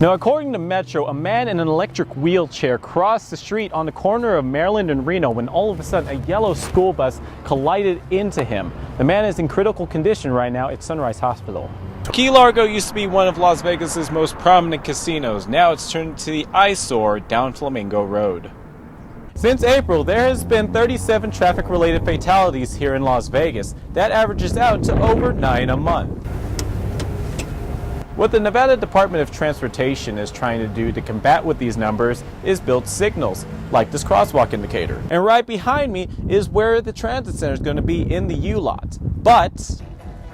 Now, according to Metro, a man in an electric wheelchair crossed the street on the corner of Maryland and Reno when all of a sudden a yellow school bus collided into him. The man is in critical condition right now at Sunrise Hospital. Key Largo used to be one of Las Vegas's most prominent casinos. Now it's turned to the eyesore down Flamingo Road. Since April, there has been 37 traffic-related fatalities here in Las Vegas. That averages out to over 9 a month. What the Nevada Department of Transportation is trying to do to combat with these numbers is build signals, like this crosswalk indicator. And right behind me is where the transit center is going to be in the U-lot. But,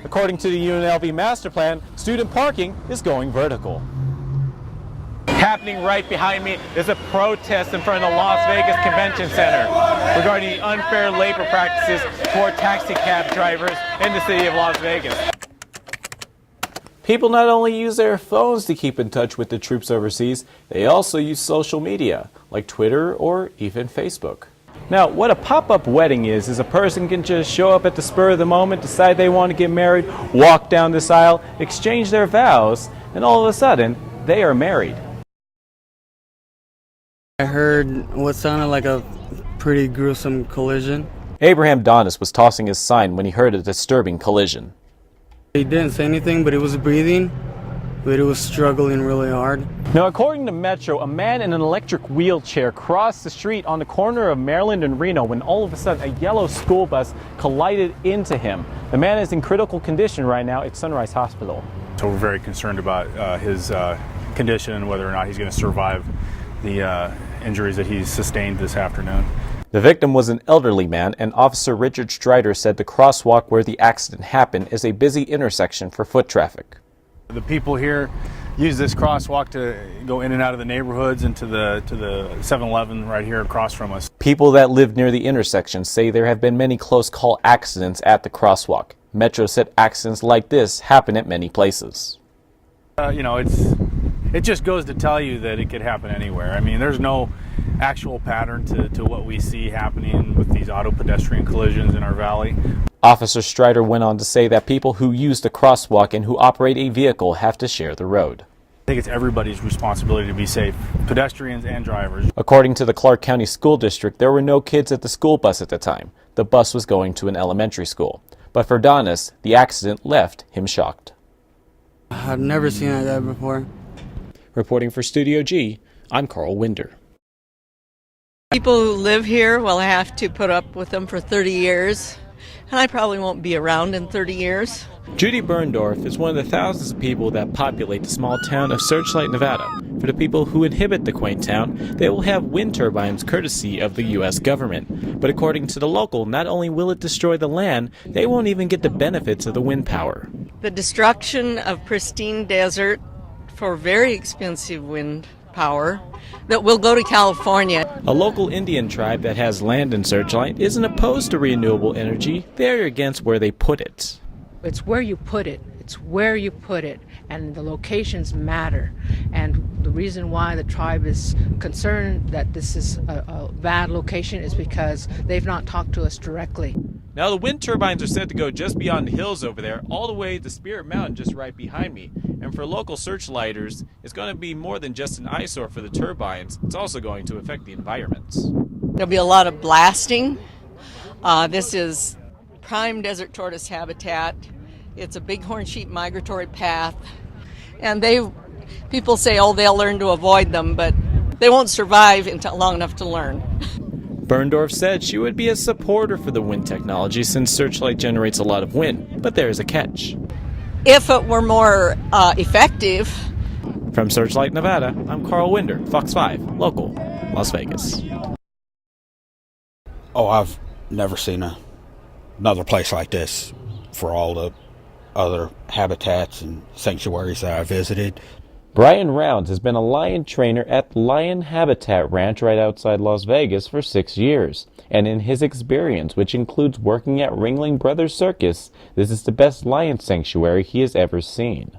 according to the UNLV master plan, student parking is going vertical. Happening right behind me is a protest in front of the Las Vegas Convention Center regarding the unfair labor practices for taxi cab drivers in the city of Las Vegas. People not only use their phones to keep in touch with the troops overseas, they also use social media, like Twitter or even Facebook. Now, what a pop-up wedding is a person can just show up at the spur of the moment, decide they want to get married, walk down this aisle, exchange their vows, and all of a sudden, they are married. I heard what sounded like a pretty gruesome collision. Abraham Donis was tossing his sign when he heard a disturbing collision. He didn't say anything, but it was breathing, but it was struggling really hard. Now, according to Metro, a man in an electric wheelchair crossed the street on the corner of Maryland and Reno when all of a sudden a yellow school bus collided into him. The man is in critical condition right now at Sunrise Hospital. So we're very concerned about his condition and whether or not he's going to survive the injuries that he's sustained this afternoon. The victim was an elderly man, and Officer Richard Strider said the crosswalk where the accident happened is a busy intersection for foot traffic. The people here use this crosswalk to go in and out of the neighborhoods and to the 7-Eleven right here across from us. People that live near the intersection say there have been many close call accidents at the crosswalk. Metro said accidents like this happen at many places. It just goes to tell you that it could happen anywhere. I mean, there's no actual pattern to what we see happening with these auto pedestrian collisions in our valley. Officer Strider went on to say that people who use the crosswalk and who operate a vehicle have to share the road. I think it's everybody's responsibility to be safe, pedestrians and drivers. According to the Clark County School District, there were no kids at the school bus at the time. The bus was going to an elementary school. But for Donis, the accident left him shocked. I've never seen that before. Reporting for Studio G, I'm Carl Winder. People who live here will have to put up with them for 30 years, and I probably won't be around in 30 years. Judy Berndorf is one of the thousands of people that populate the small town of Searchlight, Nevada. For the people who inhabit the quaint town, they will have wind turbines courtesy of the U.S. government. But according to the local, not only will it destroy the land, they won't even get the benefits of the wind power. The destruction of pristine desert for very expensive wind power that will go to California. A local Indian tribe that has land in Searchlight isn't opposed to renewable energy. They're against where they put it. It's where you put it. It's where you put it, and the locations matter. And the reason why the tribe is concerned that this is a bad location is because they've not talked to us directly. Now the wind turbines are said to go just beyond the hills over there, all the way to Spirit Mountain just right behind me. And for local searchlighters, it's going to be more than just an eyesore for the turbines. It's also going to affect the environment. There'll be a lot of blasting. This is prime desert tortoise habitat. It's a bighorn sheep migratory path. And people say, oh, they'll learn to avoid them, but they won't survive until long enough to learn. Berndorf said she would be a supporter for the wind technology since Searchlight generates a lot of wind, but there is a catch. If it were more effective. From Searchlight, Nevada, I'm Carl Winder, Fox 5, local, Las Vegas. Oh, I've never seen another place like this for all the other habitats and sanctuaries that I visited. Brian Rounds has been a lion trainer at Lion Habitat Ranch right outside Las Vegas for 6 years. And in his experience, which includes working at Ringling Brothers Circus, this is the best lion sanctuary he has ever seen.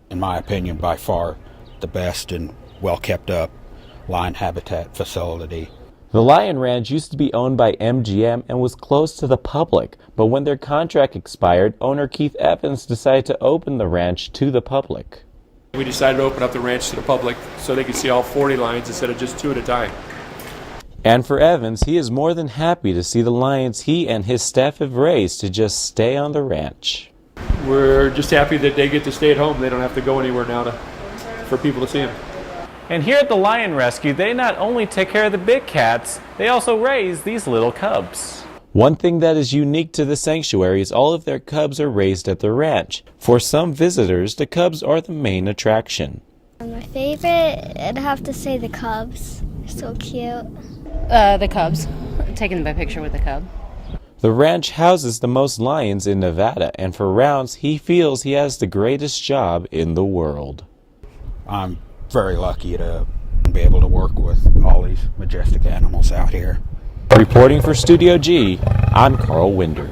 In my opinion, by far the best and well kept up lion habitat facility. The Lion Ranch used to be owned by MGM and was closed to the public, but when their contract expired, owner Keith Evans decided to open the ranch to the public. We decided to open up the ranch to the public so they could see all 40 lions instead of just 2 at a time. And for Evans, he is more than happy to see the lions he and his staff have raised to just stay on the ranch. We're just happy that they get to stay at home. They don't have to go anywhere now for people to see them. And here at the Lion Rescue, they not only take care of the big cats, they also raise these little cubs. One thing that is unique to the sanctuary is all of their cubs are raised at the ranch. For some visitors, the cubs are the main attraction. My favorite, I'd have to say the cubs. They're so cute. The cubs. Taking my picture with the cub. The ranch houses the most lions in Nevada, and for Rounds, he feels he has the greatest job in the world. I'm very lucky to be able to work with all these majestic animals out here. Reporting for Studio G, I'm Carl Winder.